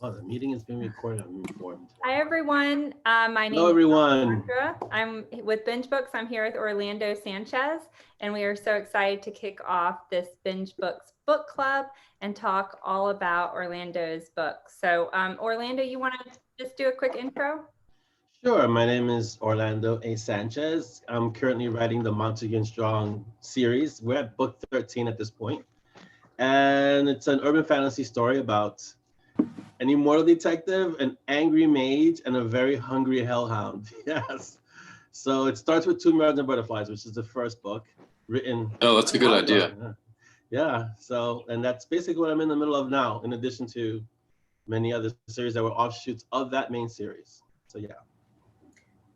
Oh, the meeting is being recorded. I'm informed. Hi, everyone. My name Hello, is everyone. Sandra. I'm with BingeBooks. I'm here with Orlando Sanchez, and we are so excited to kick off this BingeBooks Book Club and talk all about Orlando's books. So, Orlando, you want to just do a quick intro? Sure. My name is Orlando A Sanchez. I'm currently writing the Montague Strong series. We're at book 13 at this point, and it's an urban fantasy story about an immortal detective, an angry mage, and a very hungry hellhound. Yes. So it starts with Tombyards Butterflies, which is the first book written. Oh, that's a good idea. Yeah. So, and that's basically what I'm in the middle of now, in addition to many other series that were offshoots of that main series. So, yeah.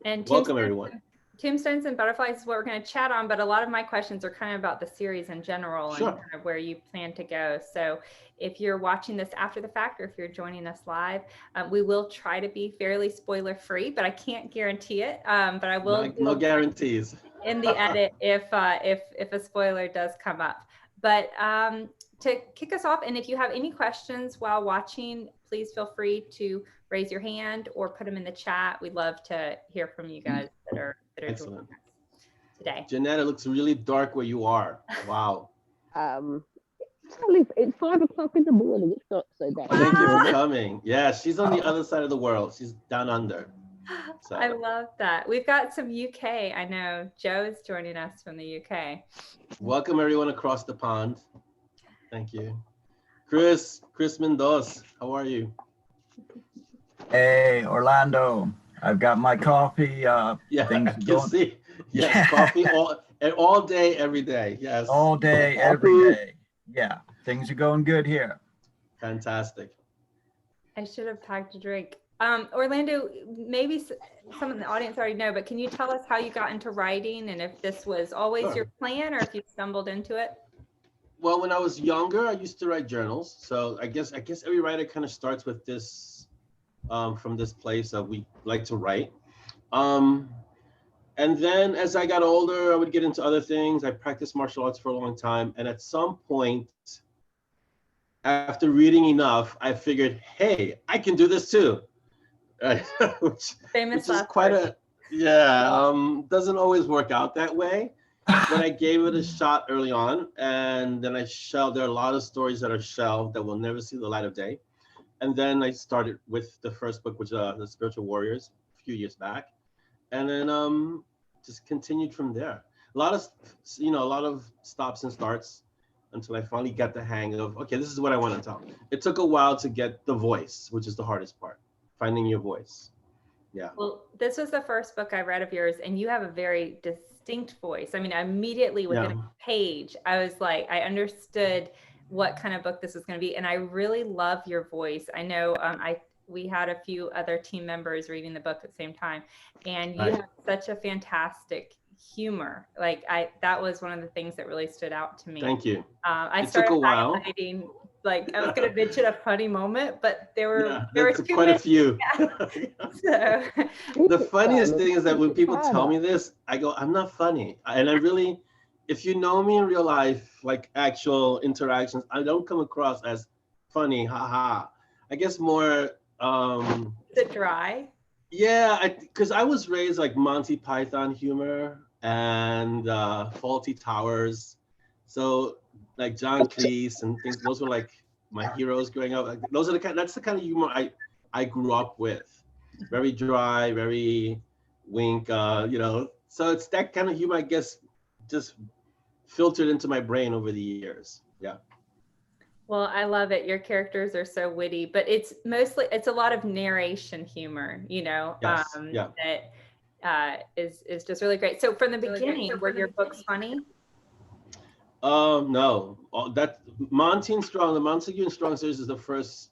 And Welcome, everyone. Tombstones and Butterflies is what we're going to chat on, but a lot of my questions are kind of about the series in general Sure. and kind of where you plan to go. So if you're watching this after the fact, or if you're joining us live, we will try to be fairly spoiler free, but I can't guarantee it. But I will No guarantees in the edit if a spoiler does come up. But to kick us off, and if you have any questions while watching, please feel free to raise your hand or put them in the chat. We'd love to hear from you guys that are joining us today. Jeanette, it looks really dark where you are. Wow. It's 5 o'clock in the morning. It's not so bad. Thank you for coming. Yeah, she's on the other side of the world. She's down under. So. I love that. We've got some UK. I know Joe's joining us from the UK. Welcome everyone across the pond. Thank you. Chris Mendoza, how are you? Hey, Orlando. I've got my coffee. Yeah, things I can going. see. Yes, yeah. Coffee all day, every day. Yes. All day, every day. Yeah, things are going good here. Fantastic. I should have packed a drink. Orlando, maybe some of the audience already know, but can you tell us how you got into writing and if this was always your plan or if you stumbled into it? Well, when I was younger, I used to write journals. So I guess every writer kind of starts with this, from this place of we like to write. And then as I got older, I would get into other things. I practiced martial arts for a long time. And at some point, after reading enough, I figured, hey, I can do this too. which is quite doesn't always work out that way. But I gave it a shot early on, and then I shelved. There are a lot of stories that are shelved that will never see the light of day. And then I started with the first book, which is The Spiritual Warriors, a few years back, and then just continued from there. A lot of stops and starts until I finally got the hang of, okay, this is what I want to tell. It took a while to get the voice, which is the hardest part, finding your voice. Yeah. Well, this was the first book I read of yours, and you have a very distinct voice. I mean, immediately within a page, I was like, I understood what kind of book this was going to be, and I really love your voice. I know we had a few other team members reading the book at the same time, and you have such a fantastic humor. Like that was one of the things that really stood out to me. Thank you. I started highlighting, like I was going to mention a funny moment, but there were quite a few. So the funniest thing is that when people tell me this, I go, I'm not funny. And I really, if you know me in real life, like actual interactions, I don't come across as funny, haha. I guess more is it dry? Yeah, because I was raised like Monty Python humor and Faulty Towers. So like John Cleese and things, those were like my heroes growing up. Like, that's the kind of humor I grew up with. Very dry, very wink, So it's that kind of humor, I guess, just filtered into my brain over the years. Yeah. Well, I love it. Your characters are so witty, but it's a lot of narration humor, Yes. that is just really great. So from the beginning, were your books funny? No. That Montague Strong series is the first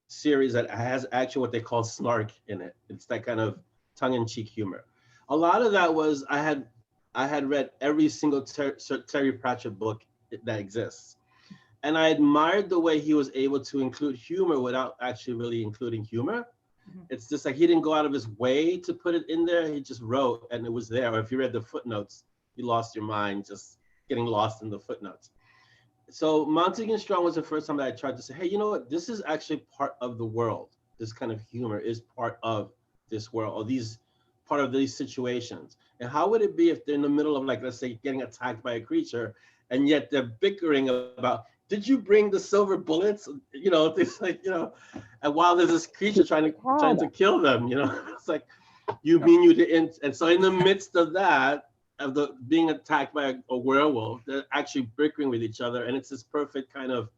series that has actually what they call snark in it. It's that kind of tongue-in-cheek humor. A lot of that was I had read every single Terry Pratchett book that exists. And I admired the way he was able to include humor without actually really including humor. Mm-hmm. It's just like he didn't go out of his way to put it in there. He just wrote and it was there. Or if you read the footnotes, you lost your mind just getting lost in the footnotes. So Montague Strong was the first time that I tried to say, hey, you know what? This is actually part of the world. This kind of humor is part of this world, or these part of these situations. And how would it be if they're in the middle of, like, let's say, getting attacked by a creature, and yet they're bickering about, did you bring the silver bullets? You know, it's like, you know, and while there's this creature trying to kill them, you know, it's like, you mean you didn't? And so in the midst of that, of the being attacked by a werewolf, they're actually bickering with each other, and it's this perfect kind of,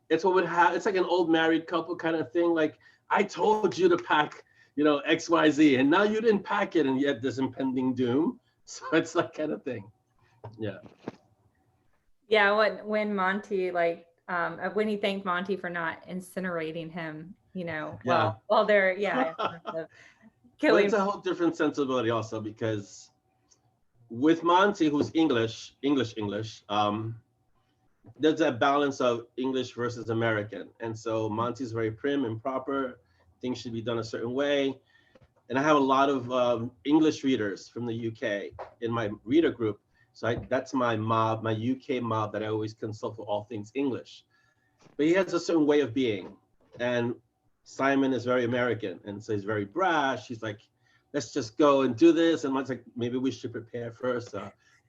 it's what would have, it's like an old married couple kind of thing. Like, I told you to pack, you know, XYZ, and now you didn't pack it, and yet there's impending doom. So it's that kind of thing. Yeah. Yeah, when Monty, like, when he thanked Monty for not incinerating him, you know, while they're, Well, it's a whole different sensibility also, because with Monty, who's English, there's that balance of English versus American. And so Monty's very prim and proper. Things should be done a certain way. And I have a lot of English readers from the UK in my reader group. So that's my mob, my UK mob that I always consult for all things English. But he has a certain way of being. And Simon is very American. And so he's very brash. He's like, let's just go and do this. And Mike's like, maybe we should prepare first.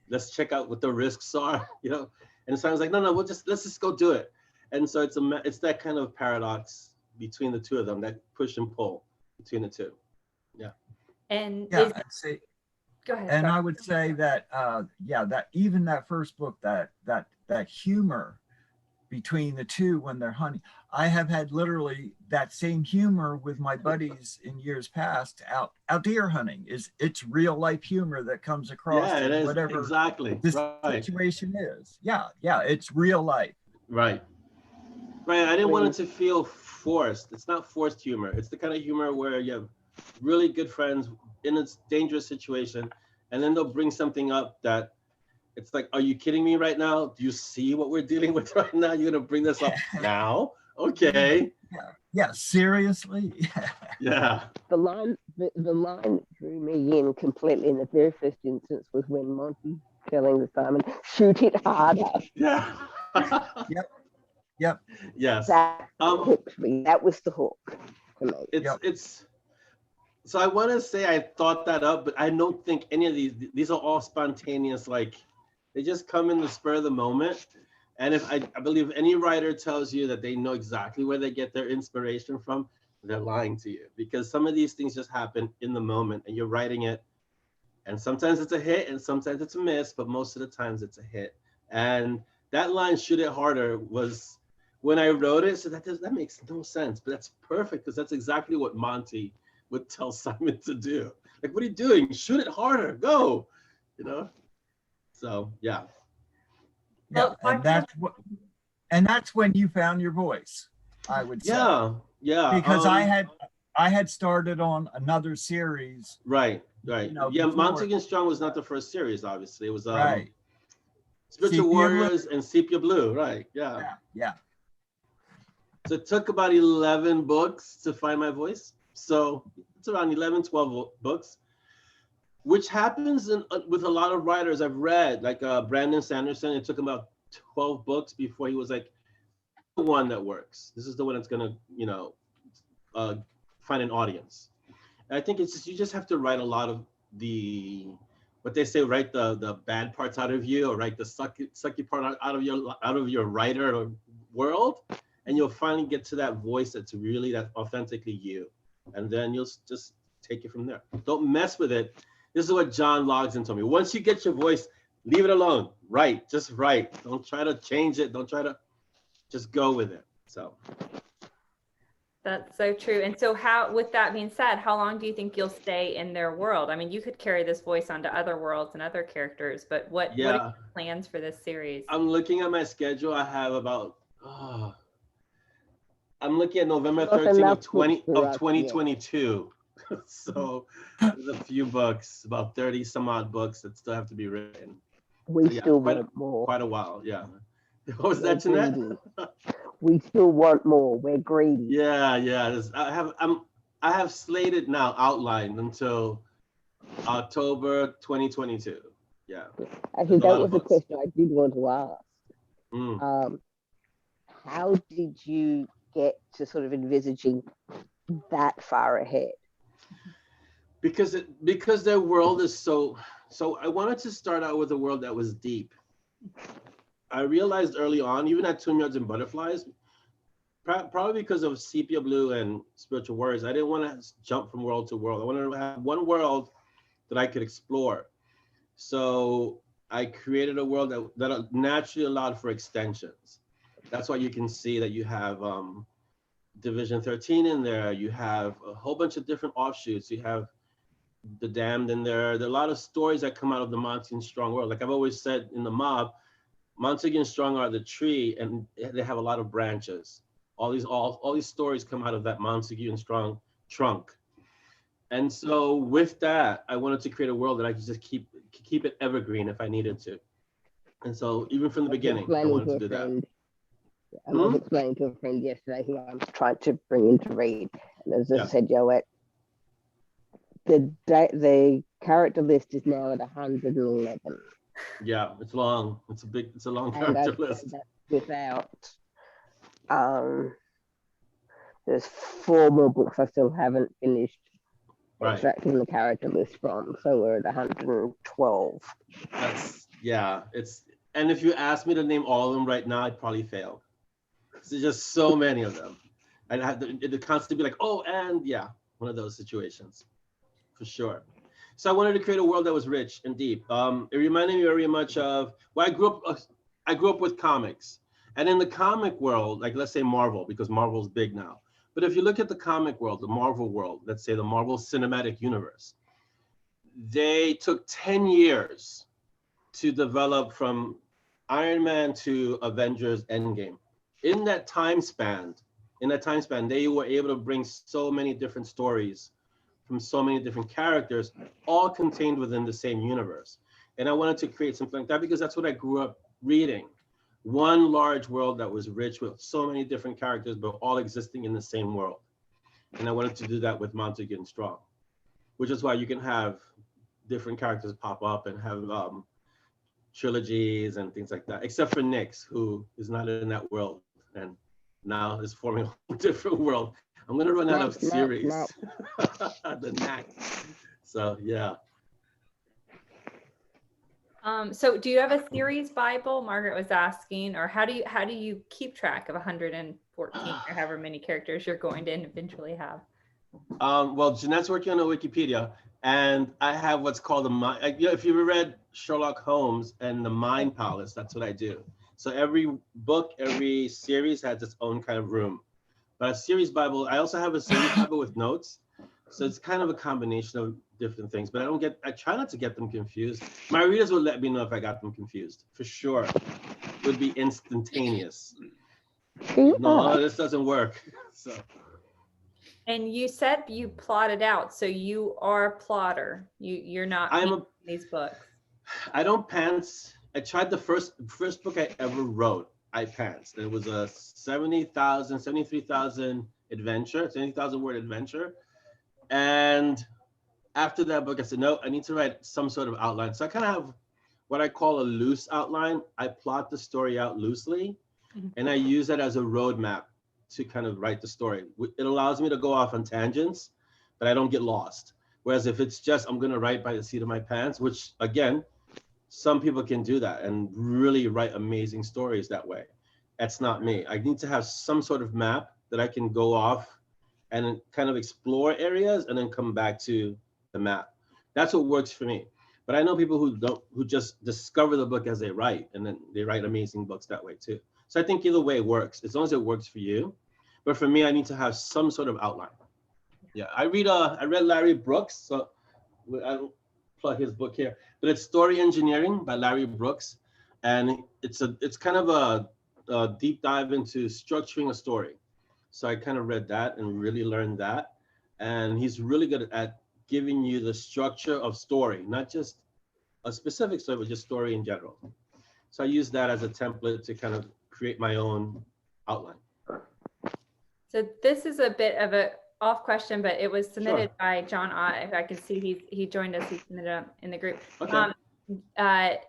Let's check out what the risks are, you know? And Simon's like, no, let's just go do it. And so it's that kind of paradox between the two of them, that push and pull between the two. Yeah. And I'd say, go ahead. And I would say that, that even that first book, that humor between the two when they're hunting, I have had literally that same humor with my buddies in years past out deer hunting. It's real life humor that comes across. Yeah, it is. Whatever Exactly. this situation is. Yeah, it's real life. Right. I didn't want it to feel forced. It's not forced humor. It's the kind of humor where you have really good friends in a dangerous situation, and then they'll bring something up that it's like, are you kidding me right now? Do you see what we're dealing with right now? You're gonna bring this up now? Okay. Yeah, seriously. Yeah. The line that drew me in completely in the very first instance was when Monty telling the Simon, shoot it harder. Yeah. Yep. Yes. That hooked me. That was the hook for me. It's so I want to say I thought that up, but I don't think any of these are all spontaneous, like they just come in the spur of the moment. And if I believe any writer tells you that they know exactly where they get their inspiration from, they're lying to you, because some of these things just happen in the moment and you're writing it. And sometimes it's a hit and sometimes it's a miss, but most of the times it's a hit. And that line, shoot it harder, was when I wrote it, so that makes no sense, but that's perfect, because that's exactly what Monty would tell Simon to do. Like, what are you doing? Shoot it harder, go, you know? So, yeah. Yeah, and that's when you found your voice, I would say. Yeah. Because I had started on another series. Right. You know, Yeah, before. Montague Strong was not the first series, obviously. It was Right. Spiritual Warriors and Sepia Blue, right? Yeah. So it took about 11 books to find my voice. So it's around 11, 12 books, which happens with a lot of writers I've read, like Brandon Sanderson. It took him about 12 books before he was like, the one that works. This is the one that's gonna, find an audience. And I think it's just, you just have to write a lot of what they say, write the bad parts out of you, or write the sucky part out of your writer world, and you'll finally get to that voice that's authentically you. And then you'll just take it from there. Don't mess with it. This is what John Logson told me. Once you get your voice, leave it alone. Write, just write. Don't try to change it. Don't try to, just go with it. So. That's so true. And so with that being said, how long do you think you'll stay in their world? I mean, you could carry this voice onto other worlds and other characters, but what are your plans for this series? I'm looking at my schedule. I have about, I'm looking at November 13th of 2022. So there's a few books, about 30 some odd books that still have to be written. We still want more. Quite a while, yeah. What was that, Jeanette? We still want more. We're greedy. Yeah. I have slated now, outlined until October 2022. Yeah. I think that was a question I did want to ask. How did you get to sort of envisaging that far ahead? Because their world is so I wanted to start out with a world that was deep. I realized early on, even at Tombyards and Butterflies, probably because of Sepia Blue and Spiritual Warriors, I didn't want to jump from world to world. I wanted to have one world that I could explore. So I created a world that naturally allowed for extensions. That's why you can see that you have Division 13 in there. You have a whole bunch of different offshoots. You have the Damned in there. There are a lot of stories that come out of the Montague Strong world. Like I've always said in the mob, Montague and Strong are the tree, and they have a lot of branches. All these stories come out of that Montague and Strong trunk. And so with that, I wanted to create a world that I could just keep it evergreen if I needed to. And so even from the beginning, I wanted to do that. I was explaining to a friend yesterday who I'm trying to bring in to read. And as I said, Joette, the character list is now at 111. Yeah, it's long. It's a long character list. Without, there's 4 more books I still haven't finished extracting the character list from, so we're at 112. And if you ask me to name all of them right now, I'd probably fail. There's just so many of them. It'd constantly be like, one of those situations, for sure. So I wanted to create a world that was rich and deep. It reminded me very much of, I grew up with comics. And in the comic world, like let's say Marvel, because Marvel's big now. But if you look at the comic world, the Marvel world, let's say the Marvel Cinematic Universe, they took 10 years to develop from Iron Man to Avengers Endgame. In that time span, they were able to bring so many different stories from so many different characters, all contained within the same universe. And I wanted to create something like that because that's what I grew up reading. One large world that was rich with so many different characters, but all existing in the same world. And I wanted to do that with Montague and Strong, which is why you can have different characters pop up and have trilogies and things like that, except for Nyx, who is not in that world and now is forming a different world. I'm going to run out of series. The knack. So, yeah. So do you have a series Bible? Margaret was asking, or how do you keep track of 114 or however many characters you're going to eventually have? Well, Jeanette's working on a Wikipedia, and I have what's called if you ever read Sherlock Holmes and the Mind Palace, that's what I do. So every book, every series has its own kind of room. But a series Bible, I also have a series Bible with notes. So it's kind of a combination of different things, but I try not to get them confused. My readers will let me know if I got them confused, for sure. It would be instantaneous. No, this doesn't work. So. And you said you plotted out, so you are a plotter. You're not these books. I don't pants. I tried the first book I ever wrote. I pantsed. It was a 73,000 adventure, 70,000 word adventure. And after that book, I said, no, I need to write some sort of outline. So I kind of have what I call a loose outline. I plot the story out loosely, and I use that as a roadmap to kind of write the story. It allows me to go off on tangents, but I don't get lost. Whereas if it's just, I'm going to write by the seat of my pants, which again, some people can do that and really write amazing stories that way. That's not me. I need to have some sort of map that I can go off and kind of explore areas and then come back to the map. That's what works for me. But I know people who just discover the book as they write, and then they write amazing books that way too. So I think either way works, as long as it works for you. But for me, I need to have some sort of outline. Yeah, I read Larry Brooks, so I don't plug his book here, but it's Story Engineering by Larry Brooks, and it's kind of a deep dive into structuring a story. So I kind of read that and really learned that, and he's really good at giving you the structure of story, not just a specific story, but just story in general. So I use that as a template to kind of create my own outline. So this is a bit of a off question, but it was submitted by John Ott. If I can see, he joined us. He submitted in the group. Okay.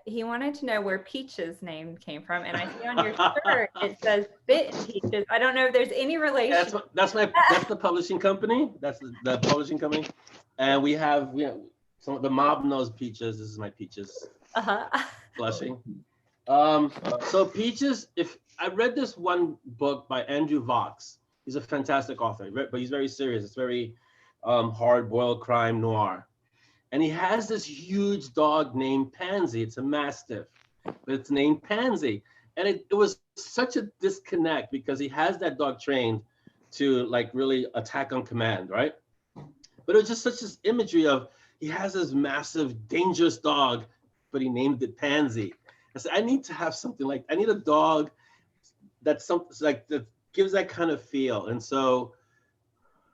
He wanted to know where Peach's name came from, and I see on your shirt it says Bit and Peaches. I don't know if there's any relation. That's the publishing company. That's the publishing company, and we have some the mob knows Peaches. This is my Peaches. Blushing. So Peaches, if I read this one book by Andrew Vox, he's a fantastic author, but he's very serious. It's very hard-boiled crime noir. And he has this huge dog named Pansy. It's a Mastiff, but it's named Pansy. And it was such a disconnect because he has that dog trained to like really attack on command, right? But it was just such this imagery of he has this massive, dangerous dog, but he named it Pansy. I said, I need to have something like, I need a dog that's something like that gives that kind of feel. And so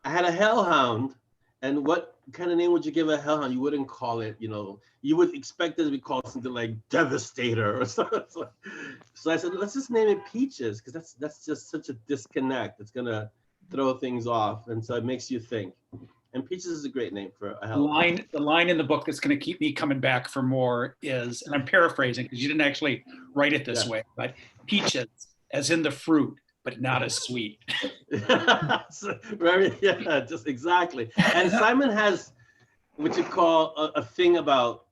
I had a hellhound. And what kind of name would you give a hellhound? You wouldn't call it, you would expect it to be called something like Devastator or something. So I said, let's just name it Peaches, because that's just such a disconnect. It's gonna throw things off. And so it makes you think. And Peaches is a great name for a hellhound. The line in the book that's going to keep me coming back for more is, and I'm paraphrasing because you didn't actually write it this way, but peaches, as in the fruit, but not as sweet. Just exactly. And Simon has what you call a thing about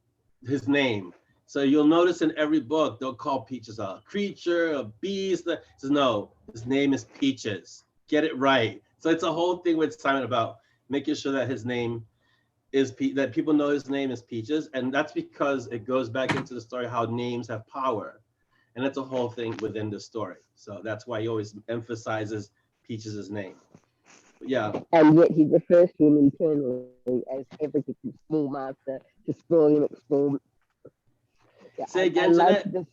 his name. So you'll notice in every book, they'll call Peaches a creature, a beast. He says, no, his name is Peaches. Get it right. So it's a whole thing with Simon about making sure that his name is, that people know his name is Peaches. And that's because it goes back into the story how names have power. And that's a whole thing within the story. So that's why he always emphasizes Peaches' name. But yeah. And yet he refers to him internally as everything from Schoolmaster to Spoiling McSpoil. Say again, Jeanette.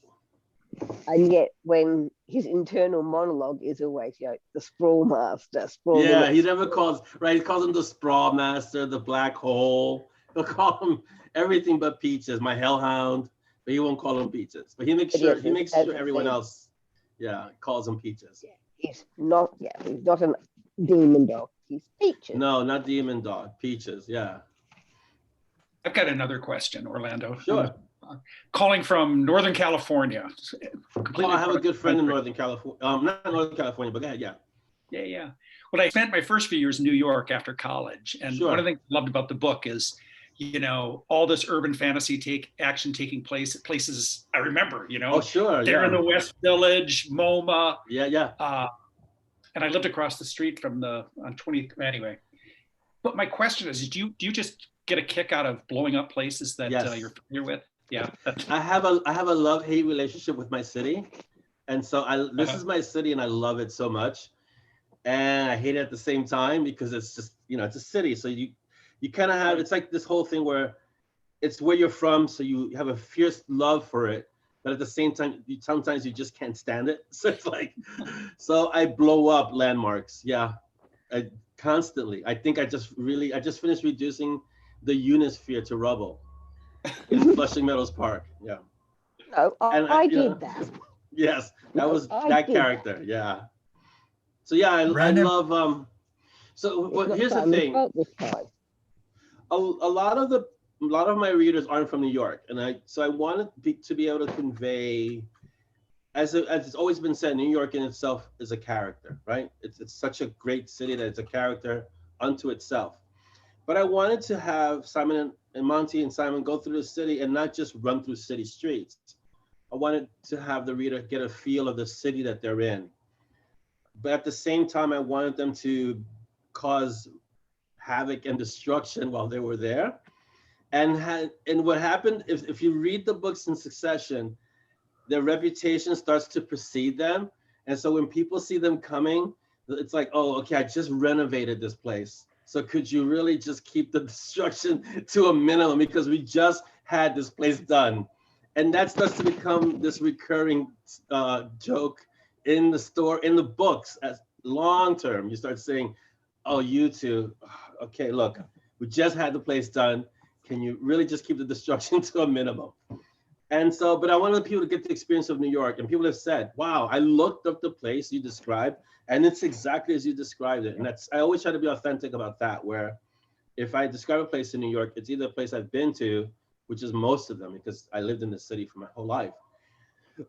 And yet when his internal monologue is always, the Sprawl Master. Yeah, he never calls, right? He calls him the Sprawl Master, the Black Hole. He'll call him everything but Peaches, my hellhound. But he won't call him Peaches. But he makes sure everyone else, calls him Peaches. Yeah, he's not a demon dog. He's Peaches. No, not demon dog. Peaches. Yeah. I've got another question, Orlando. Sure. Calling from Northern California. I have a good friend in Northern California. Not Northern California, but go ahead. Yeah. Yeah. Well, I spent my first few years in New York after college, and one of the things I loved about the book is, all this urban fantasy action taking place at places I remember, Oh, sure. They're in the West Village, MoMA. Yeah. And I lived across the street from on 20th, anyway. But my question is, do you just get a kick out of blowing up places that you're familiar with? Yeah. I have a love-hate relationship with my city. And so this is my city and I love it so much. And I hate it at the same time because it's just, it's a city. So you kind of have, it's like this whole thing where it's where you're from, so you have a fierce love for it, but at the same time, sometimes you just can't stand it. So it's like, so I blow up landmarks, constantly. I think I just finished reducing the Unisphere to rubble in Flushing Meadows Park, yeah. No, I did that. Yes, that was that character, yeah. So yeah, I love, so here's the thing. A lot of my readers aren't from New York, and I wanted to be able to convey, as it's always been said, New York in itself is a character, right? It's such a great city that it's a character unto itself. But I wanted to have Simon and Monty and Simon go through the city and not just run through city streets. I wanted to have the reader get a feel of the city that they're in. But at the same time, I wanted them to cause havoc and destruction while they were there. And what happened, if you read the books in succession, their reputation starts to precede them. And so when people see them coming, it's like, oh, okay, I just renovated this place. So could you really just keep the destruction to a minimum because we just had this place done? And that starts to become this recurring joke in the store, in the books, as long term. You start saying, oh, you two, okay, look, we just had the place done. Can you really just keep the destruction to a minimum? And so, but I wanted people to get the experience of New York. And people have said, wow, I looked up the place you described, and it's exactly as you described it. And I always try to be authentic about that, where if I describe a place in New York, it's either a place I've been to which is most of them because I lived in the city for my whole life.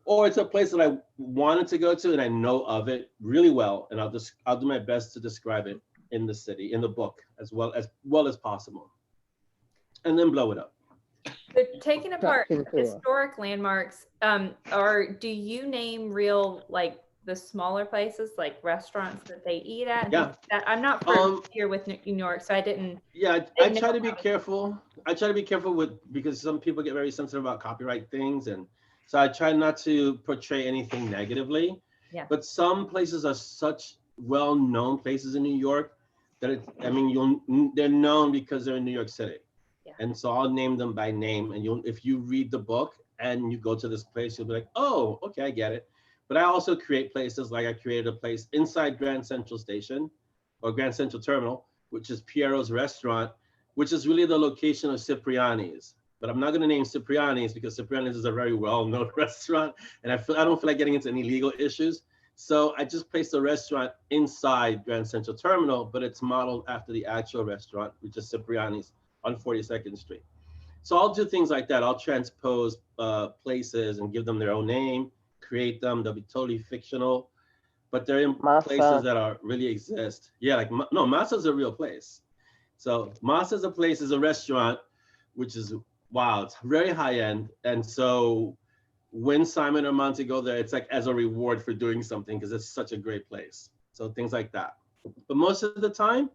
Or it's a place that I wanted to go to and I know of it really well, and I'll do my best to describe it in the city, in the book, as well as possible, and then blow it up. So taking apart historic landmarks, or do you name real, like the smaller places, like restaurants that they eat at? Yeah. I'm not familiar with New York, so I didn't. Yeah, I try to be careful. I try to be careful because some people get very sensitive about copyright things, and so I try not to portray anything negatively. Yeah. But some places are such well-known places in New York that they're known because they're in New York City. Yeah. And so I'll name them by name, and if you read the book and you go to this place, you'll be like, oh, okay, I get it. But I also create places, like I created a place inside Grand Central Station or Grand Central Terminal, which is Piero's Restaurant, which is really the location of Cipriani's. But I'm not going to name Cipriani's because Cipriani's is a very well-known restaurant, and I don't feel like getting into any legal issues. So I just placed a restaurant inside Grand Central Terminal, but it's modeled after the actual restaurant, which is Cipriani's on 42nd Street. So I'll do things like that. I'll transpose places and give them their own name, create them. They'll be totally fictional, but they're in places that really exist. Yeah, like Masa's a real place. So Masa's a place, is a restaurant, which is wow, it's very high end. And so when Simon or Monty go there, it's like as a reward for doing something because it's such a great place. So things like that. But most of the time,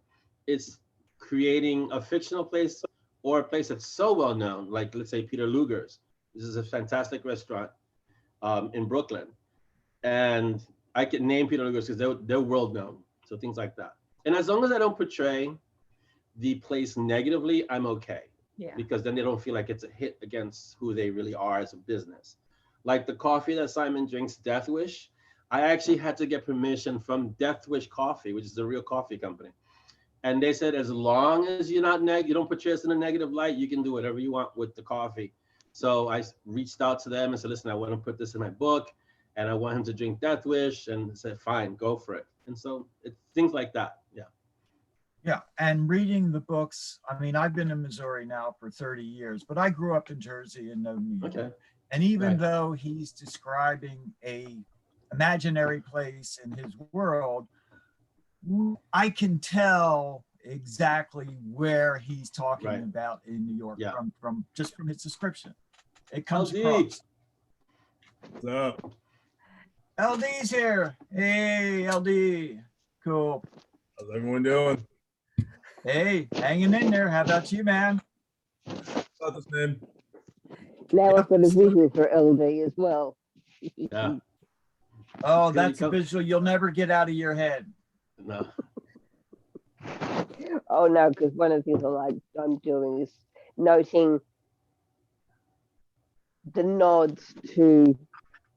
it's creating a fictional place or a place that's so well known, like let's say Peter Luger's. This is a fantastic restaurant in Brooklyn. And I can name Peter Luger's because they're world known. So things like that. And as long as I don't portray the place negatively, I'm okay. Yeah. Because then they don't feel like it's a hit against who they really are as a business. Like the coffee that Simon drinks, Death Wish, I actually had to get permission from Death Wish Coffee, which is a real coffee company. And they said, as long as you don't portray us in a negative light, you can do whatever you want with the coffee. So I reached out to them and said, listen, I want to put this in my book and I want him to drink Death Wish, and they said, fine, go for it. And so it's things like that. Yeah. Yeah, and reading the books, I mean, I've been in Missouri now for 30 years, but I grew up in Jersey and know New York. Okay. And even though he's describing a imaginary place in his world, I can tell exactly where he's talking about in New York from his description. It comes across. What's up? LD's here. Hey, LD. Cool. How's everyone doing? Hey, hanging in there. How about you, man? What's his name? Now I've got a visual for LD as well. Yeah. Oh, that's a visual you'll never get out of your head. No. Oh no, because one of the things I'm doing is noting the nods to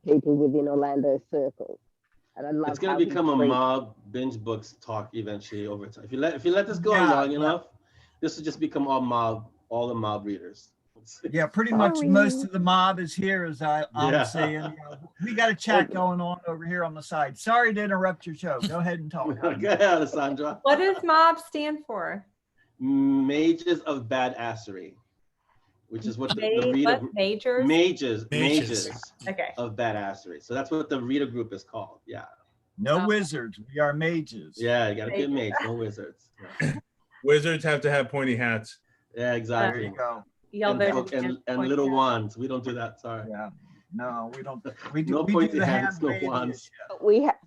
people within Orlando's circle. And I love it's going to become a mob binge books talk eventually over time. If you let this go on long enough, this will just become all the mob readers. Yeah, pretty much most of the mob is here, as I'm saying. You know, we got a chat going on over here on the side. Sorry to interrupt your show. Go ahead and talk. Go ahead, Alessandra. What does MOB stand for? Mages of Badassery, which is what the reader mages okay. of Badassery. So that's what the reader group is called. Yeah. No wizards. We are mages. Yeah, you gotta be a mage. No wizards. Yeah. Wizards have to have pointy hats. Yeah, exactly. There you go. And little wands. We don't do that. Sorry. Yeah. No, we don't. We do. No we pointy do the hands, no hand wands.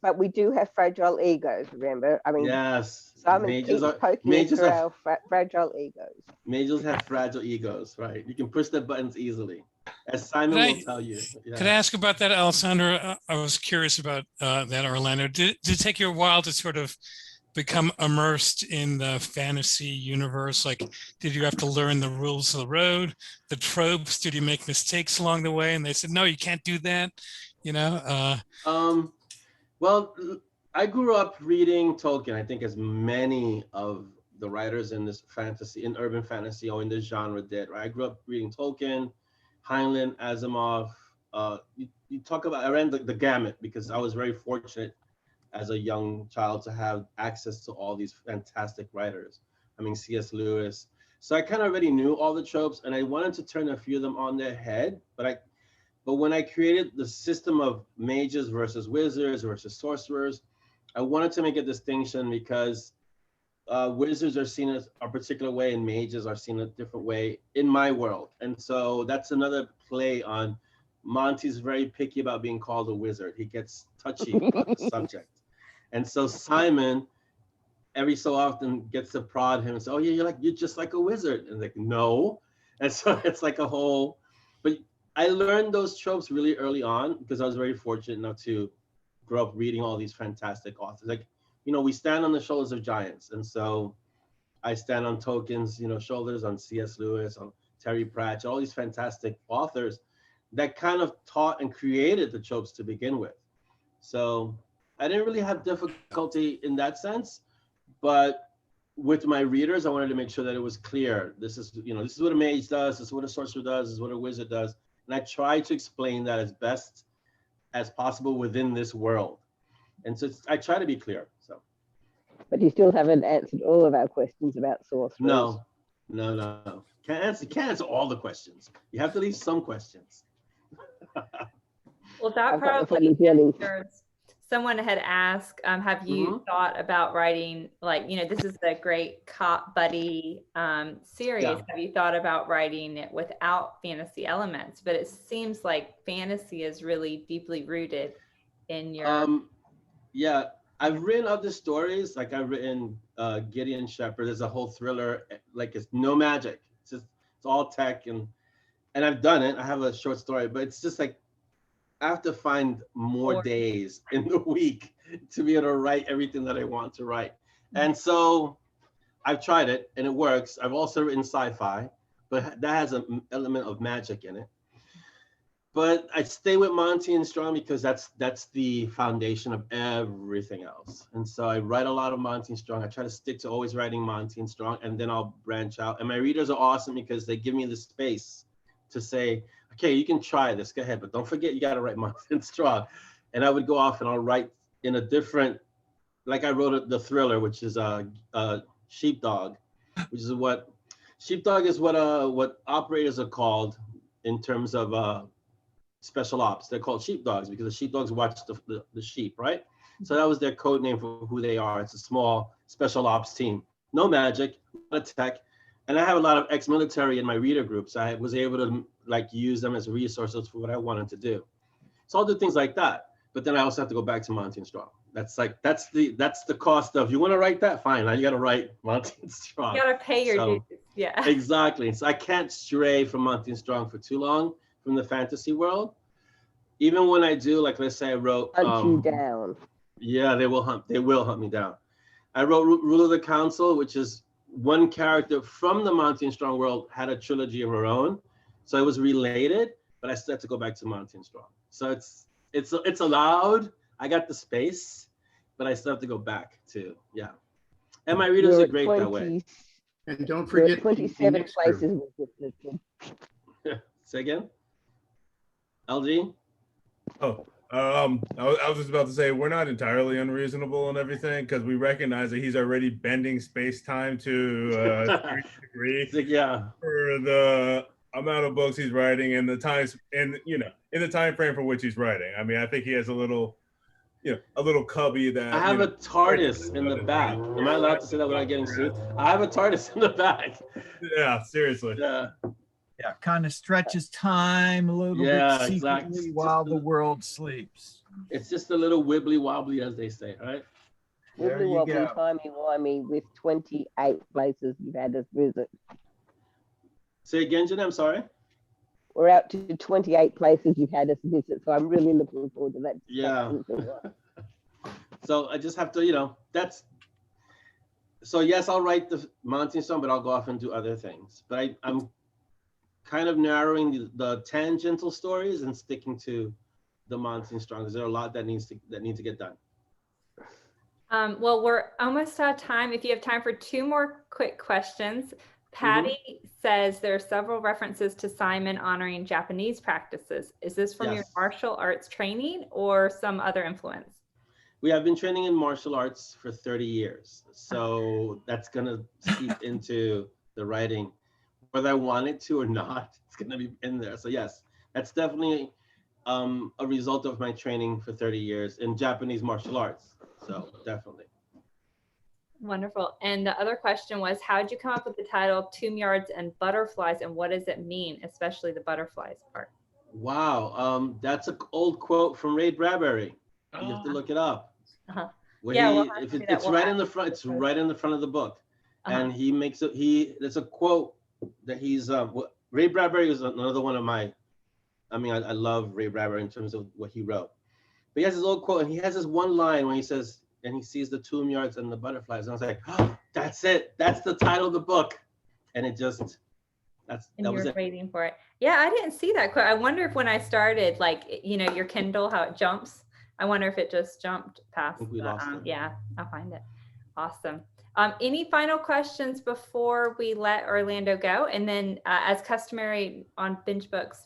But we do have fragile egos. Remember, I mean, yes. Simon keeps poking through our fragile egos. Mages have fragile egos, right? You can push the buttons easily, as Simon will tell you. Yeah. Could I ask about that, Alessandra? I was curious about that, Orlando. Did it take you a while to sort of become immersed in the fantasy universe? Like, did you have to learn the rules of the road, the tropes? Did you make mistakes along the way? And they said, no, you can't do that, you know? Well, I grew up reading Tolkien, I think as many of the writers in this fantasy, in urban fantasy or in this genre did, right? I grew up reading Tolkien, Heinlein, Asimov. You talk about, I ran the gamut because I was very fortunate as a young child to have access to all these fantastic writers. I mean, C.S. Lewis, So I kind of already knew all the tropes, and I wanted to turn a few of them on their head. But when I created the system of mages versus wizards versus sorcerers, I wanted to make a distinction because wizards are seen as a particular way and mages are seen a different way in my world. And so that's another play on Monty's very picky about being called a wizard. He gets touchy about the subject. And so Simon every so often gets to prod him and say, oh yeah, you're just like a wizard. And like, no. And so it's like a whole, but I learned those tropes really early on because I was very fortunate enough to grow up reading all these fantastic authors. Like, you know, we stand on the shoulders of giants. And so I stand on Tolkien's, shoulders, on C.S. Lewis, on Terry Pratchett, all these fantastic authors that kind of taught and created the tropes to begin with. So I didn't really have difficulty in that sense, but with my readers, I wanted to make sure that it was clear. This is what a mage does, this is what a sorcerer does, this is what a wizard does. And I try to explain that as best as possible within this world. And so I try to be clear, so. But you still haven't answered all of our questions about sorcerers. No. Can't answer all the questions. You have to leave some questions. Well, that I've got the probably funny feeling. answers. Someone had asked, have you thought about writing, this is the great cop buddy series. Yeah. Have you thought about writing it without fantasy elements? But it seems like fantasy is really deeply rooted in your. Yeah, I've written other stories. Like I've written Gideon Shepherd. There's a whole thriller, like it's no magic. It's all tech, and I've done it. I have a short story, but it's just like I have to find more days in the week to be able to write everything that I want to write. And so I've tried it and it works. I've also written sci-fi, but that has an element of magic in it. But I stay with Monty and Strong because that's the foundation of everything else. And so I write a lot of Monty and Strong. I try to stick to always writing Monty and Strong, and then I'll branch out. And my readers are awesome because they give me the space to say, okay, you can try this, go ahead, but don't forget you got to write Monty and Strong. And I would go off and I'll write in a different, like I wrote the thriller, which is Sheepdog, which is Sheepdog is what operators are called in terms of special ops. They're called sheepdogs because the sheepdogs watch the sheep, right? So that was their code name for who they are. It's a small special ops team. No magic, not tech. And I have a lot of ex-military in my reader groups. I was able to use them as resources for what I wanted to do. So I'll do things like that. But then I also have to go back to Monty and Strong. That's the cost of, you want to write that? Fine, now you got to write Monty and Strong. You got to pay your dues. Yeah. Exactly. So I can't stray from Monty and Strong for too long from the fantasy world. Even when I do, like let's say I wrote Hunt you down. Yeah, they will hunt me down. I wrote Rule of the Council, which is one character from the Monty and Strong world had a trilogy of her own. So it was related, but I still had to go back to Monty and Strong. So it's allowed. I got the space, but I still have to go back to, yeah. And my readers are great that way. And don't forget 27 places. Say again? LG? Oh, I was just about to say, we're not entirely unreasonable and everything because we recognize that he's already bending space-time to a degree. Yeah. For the amount of books he's writing and the times, and in the time frame for which he's writing. I mean, I think he has a little cubby that. I have a TARDIS in the back. Am I allowed to say that without getting sued? I have a TARDIS in the back. Yeah, seriously. Yeah. Yeah, kind of stretches time a little bit secretly exactly. while the world sleeps. It's just a little wibbly wobbly, as they say, right? Wibbly wobbly, timey-wimey with 28 places you've had us visit. Say again, Jen, I'm sorry. We're out to 28 places you've had us visit, so I'm really looking forward to that. Yeah. So I just have to, so yes, I'll write the Monty song, but I'll go off and do other things. But I'm kind of narrowing the tangential stories and sticking to the Monty and Strong because there are a lot that need to get done. Well, we're almost out of time. If you have time for two more quick questions. Patty says there are several references to Simon honoring Japanese practices. Is this from your martial arts training or some other influence? We have been training in martial arts for 30 years. So that's going to seep into the writing, whether I want it to or not. It's gonna be in there. So yes, that's definitely a result of my training for 30 years in Japanese martial arts. So definitely. Wonderful. And the other question was, how did you come up with the title Tombyards and Butterflies, and what does it mean, especially the butterflies part? Wow, that's an old quote from Ray Bradbury. You have to look it up. Uh-huh. Where Yeah, he, we'll have if to it, do that. it's We'll right have in the to. front. It's right in the front of the book, and Uh-huh. he makes it. There's a quote that he's. Ray Bradbury is another one of my. I mean, I love Ray Bradbury in terms of what he wrote. But he has this old quote, and he has this one line when he says, and he sees the tombyards and the butterflies, and I was like, oh, that's it. That's the title of the book, and it just. And that you was were it. waiting for it. Yeah, I didn't see that quote. I wonder if when I started, like, you know, your Kindle, how it jumps. I wonder if it just jumped past. I think we lost it. Yeah, I'll find it. Awesome. Any final questions before we let Orlando go? And then as customary on BingeBooks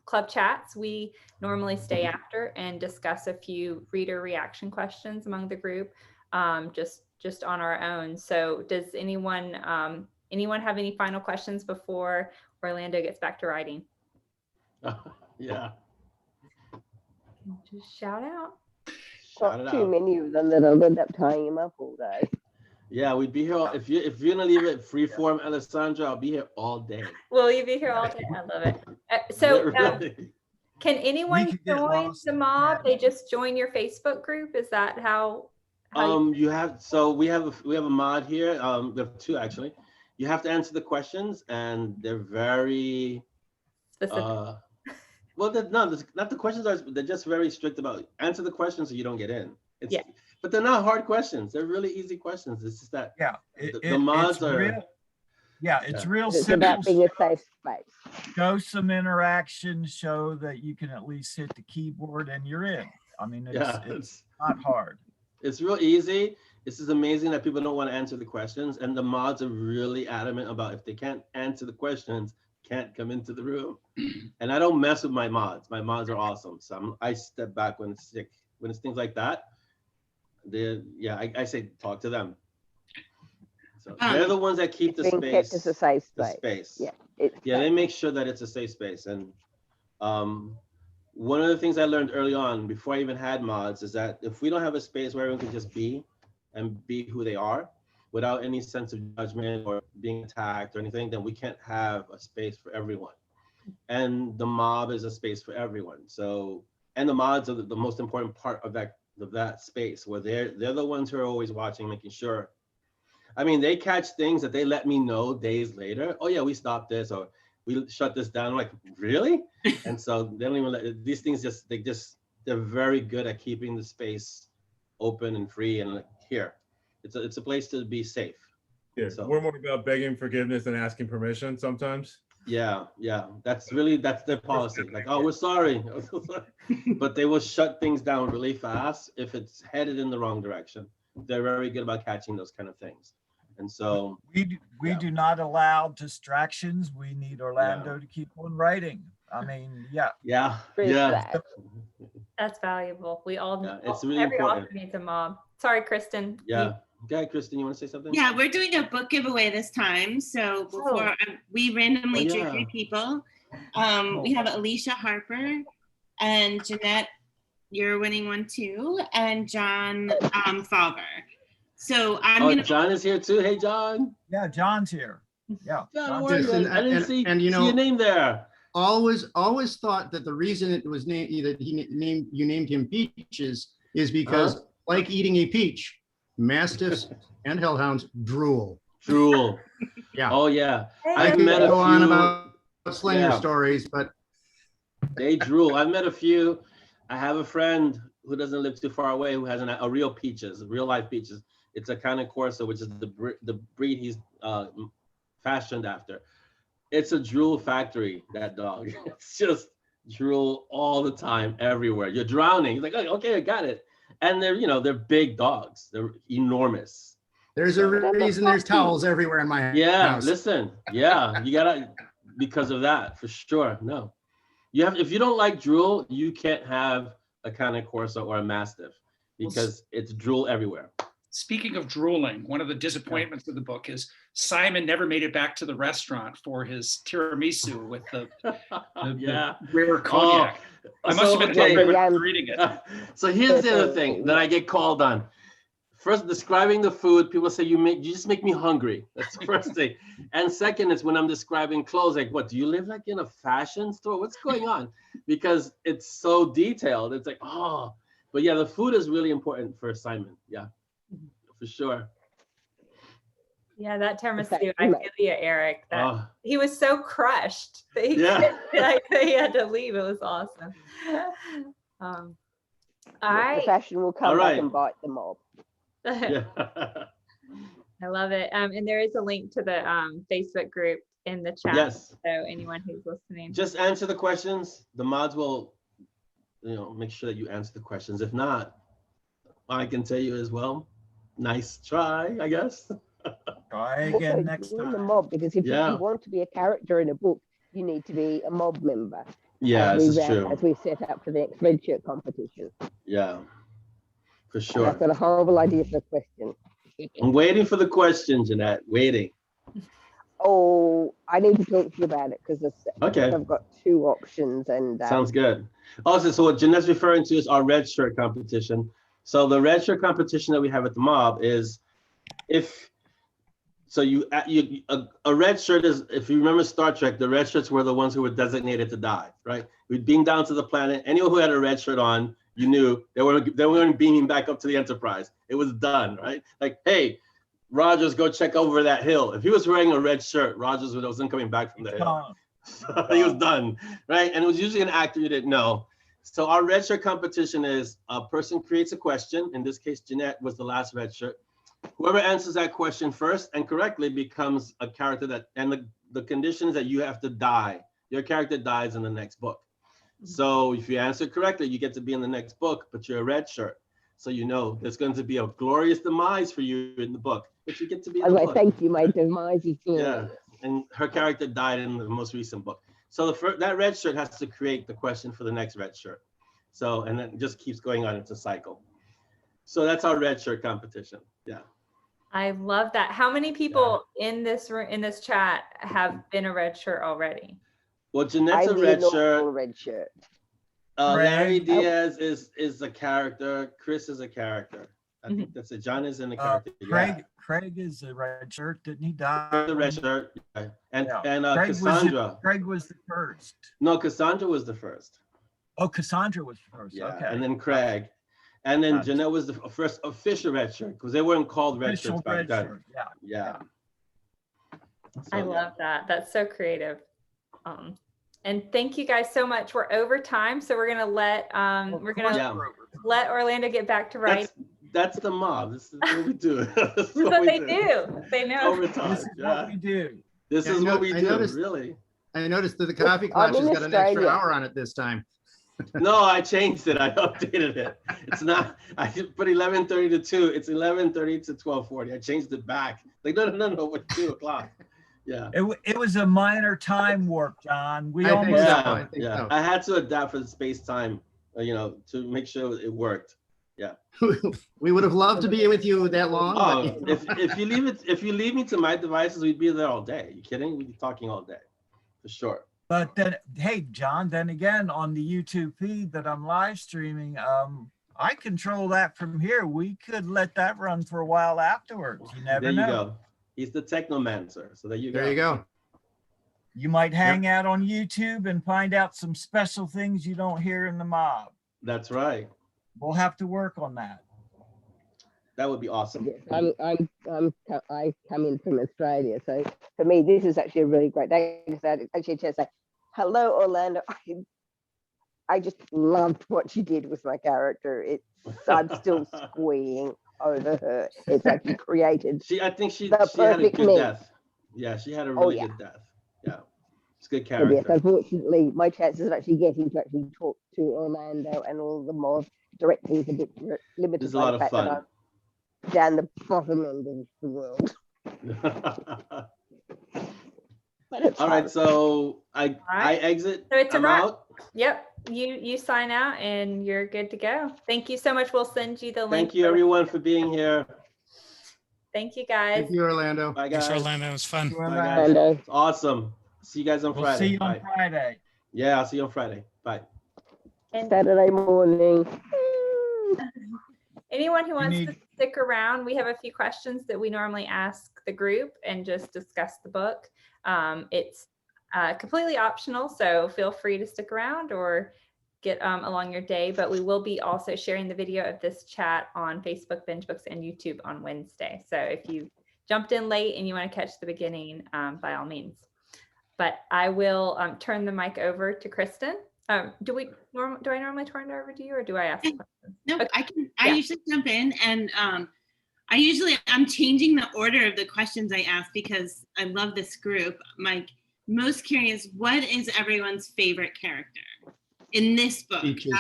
Club chats, we normally stay after and discuss a few reader reaction questions among the group, just on our own. So does anyone have any final questions before Orlando gets back to writing? Yeah. Just shout out. Got too many of them that I'll end up tying him up all day. Yeah, we'd be here. If you're gonna leave it free form, Alessandra, I'll be here all day. Will you be here all day? I love it. So can anyone join the mob? They just join your Facebook group? Is that how you have? So we have a mod here. We have two actually. You have to answer the questions, and they're very specific. Well, not the questions are. They're just very strict about answer the questions so you don't get in. Yeah. But they're not hard questions. They're really easy questions. It's just that. Yeah. The mods are. Real, it's real It's simple. about being a safe space. Show some interaction, show that you can at least hit the keyboard and you're in. I mean, it's not hard. It's real easy. This is amazing that people don't want to answer the questions, and the mods are really adamant about if they can't answer the questions, can't come into the room. And I don't mess with my mods. My mods are awesome. So I step back when it's things like that. I say talk to them. So they're the ones that keep the space. It's a safe space. The space. Yeah. They make sure that it's a safe space. And one of the things I learned early on, before I even had mods, is that if we don't have a space where everyone can just be who they are, without any sense of judgment or being attacked or anything, then we can't have a space for everyone. And the mob is a space for everyone. So, and the mods are the most important part of that space, where they're the ones who are always watching, making sure. I mean, they catch things that they let me know days later. Oh yeah, we stopped this, or we shut this down. I'm like, really? And so they don't even let these things they're very good at keeping the space open and free. And like, here, it's a place to be safe. Yeah, so, we're more about begging forgiveness than asking permission sometimes. Yeah, that's their policy. Like, oh, we're sorry, but they will shut things down really fast if it's headed in the wrong direction. They're very good about catching those kind of things. And so we do not allow distractions. We need Orlando to keep on writing. I mean, yeah. That's valuable. We all it's really every important. author needs a mob. Sorry, Kristen. Yeah. Okay, Kristen, you want to say something? Yeah, we're doing a book giveaway this time. So before we randomly drew 3 people. We have Alicia Harper and Jeanette, you're winning one too, and John Falver. So John is here too. Hey, John. Yeah, John's here. Yeah. John, I didn't see your name there. Always thought that the reason it was named you named him Peaches is because like eating a peach, mastiffs and hellhounds drool. Yeah. Oh yeah. I could go on about slinger stories, but they drool. I've met a few. I have a friend who doesn't live too far away who has a real peaches, real life peaches. It's a Cane Corso, which is the breed he's fashioned after. It's a drool factory, that dog. It's just drool all the time, everywhere. You're drowning. He's like, oh, okay, I got it. And they're big dogs. They're enormous. There's a reason there's towels everywhere in my house. Yeah, listen. Yeah, you gotta, because of that, for sure. No. If you don't like drool, you can't have a Cane Corso or a Mastiff because it's drool everywhere. Speaking of drooling, one of the disappointments of the book is Simon never made it back to the restaurant for his tiramisu with the rare cognac. I must have been reading it. So here's the other thing that I get called on. First, describing the food, people say you just make me hungry. That's the first thing. And second is when I'm describing clothes, like, what, do you live like in a fashion store? What's going on? Because it's so detailed. It's like, oh, but yeah, the food is really important for Simon. Yeah, for sure. Yeah, that tiramisu, I feel you, Eric. That he was so crushed that he had to leave. It was awesome. The fashion will come back and bite the mob. Yeah. I love it. And there is a link to the Facebook group in the chat. Yes. So anyone who's listening, just answer the questions. The mods will, make sure that you answer the questions. If not, I can tell you as well. Nice try, I guess. Try again next time. The mob, because if you want to be a character in a book, you need to be a mob member. Yeah, this is true. As we set up for the next red shirt competition. Yeah, for sure. I've got a horrible idea for the question. I'm waiting for the question, Jeanette. Waiting. Oh, I need to talk to you about it because I've got two options. And sounds good. Also, so what Jeanette's referring to is our red shirt competition. So the red shirt competition that we have at the mob is a red shirt is, if you remember Star Trek, the red shirts were the ones who were designated to die, right? We'd beam down to the planet. Anyone who had a red shirt on, you knew they weren't beaming back up to the Enterprise. It was done, right? Like, hey, Rogers, go check over that hill. If he was wearing a red shirt, Rogers wasn't coming back from the hill. So he was done, right? And it was usually an actor you didn't know. So our red shirt competition is a person creates a question. In this case, Jeanette was the last red shirt. Whoever answers that question first and correctly becomes a character and the condition is that you have to die. Your character dies in the next book. So if you answer correctly, you get to be in the next book, but you're a red shirt. So there's going to be a glorious demise for you in the book, but you get to be in the book. Thank you, my demise is here. Yeah, and her character died in the most recent book. So that red shirt has to create the question for the next red shirt. So, and then it just keeps going on. It's a cycle. So that's our red shirt competition. Yeah. I love that. How many people in this chat have been a red shirt already? Well, Jeanette's a red shirt. Red shirt. Larry Diaz is a character. Chris is a character. I think that's it. John is in a character. Craig is a red shirt. Didn't he die? The red shirt. And Cassandra. Craig was the first. No, Cassandra was the first. Oh, Cassandra was the first. Yeah. Okay. And then Craig. And then Jeanette was the first official red shirt because they weren't called red shirts back then. Yeah. So, I love that. That's so creative. And thank you guys so much. We're over time, so we're gonna let let Orlando get back to writing. That's the mob. This is what we do. This is what they do. They know. Overtime. This is what we do. This is what we do. Really. I noticed that the coffee clutch has got an extra hour on it this time. No, I changed it. I updated it. It's not. I put 11:30 to 2. It's 11:30 to 12:40. I changed it back. Like no. It's 2 o'clock. Yeah. It was a minor time warp, John. I think so. I had to adapt for the space time, to make sure it worked. Yeah. We would have loved to be with you that long. Oh, if you leave me to my devices, we'd be there all day. Are you kidding? We'd be talking all day, for sure. But then, hey, John, then again, on the YouTube feed that I'm live streaming, I control that from here. We could let that run for a while afterwards. You never know. There you go. He's the technomancer. So there you go. There you go. You might hang out on YouTube and find out some special things you don't hear in the mob. That's right. We'll have to work on that. That would be awesome. I come in from Australia, so for me this is actually a really great day. Actually, just say hello, Orlando. I just loved what you did with my character. I'm still squeeing over her. It's like you created. I think she had a good death. Yeah, she had a really good death. Yeah, it's a good character. Yes, unfortunately, my chances of actually getting to talk to Orlando and all the more directly is a bit limited. It's a lot of fun. That I'm down the bottom end of the world. All right, so I exit. So it's I'm out. Yep. You sign out and you're good to go. Thank you so much. We'll send you the link. Thank you everyone for being here. Thank you, guys. Thank you, Orlando. Bye, guys. Thanks, Orlando. It was fun. Bye, guys. Orlando. It's awesome. See you guys on We'll Friday. see you on Bye. Friday. Yeah, I'll see you on Friday. Bye. And Saturday morning. anyone who wants to need- stick around, we have a few questions that we normally ask the group and just discuss the book. It's completely optional, so feel free to stick around or get along your day, but we will be also sharing the video of this chat on Facebook, BingeBooks, and YouTube on Wednesday. So if you jumped in late and you want to catch the beginning, by all means. But I will turn the mic over to Kristen. Do I normally turn it over to you, or do I ask questions? No, Okay. I Yeah. usually jump in, and I'm changing the order of the questions I ask because I love this group. I'm most curious, what is everyone's favorite character in this book? Peaches.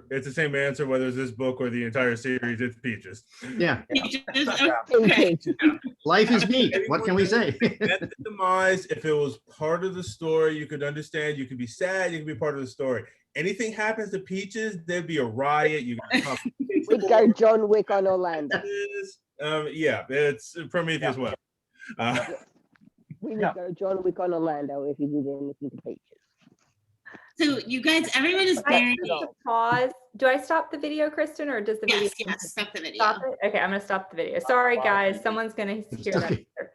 It's the same answer whether it's this book or the entire series. It's Peaches. Yeah, Okay. life is neat. What can we say? That's the demise. If it was part of the story, you could understand. You could be sad. You could be part of the story. Anything happens to Peaches, there'd be a riot. You We'd go John Wick on Orlando. yeah, it's Prometheus well. We would go John Wick on Orlando if you did anything to Peaches. So you guys, everyone is I very need to pause. Do I stop the video, Kristen, or does the video? yes, stop the video. Stop it? Okay, I'm gonna stop the video. Sorry, guys. Someone's gonna hear that. Okay. later.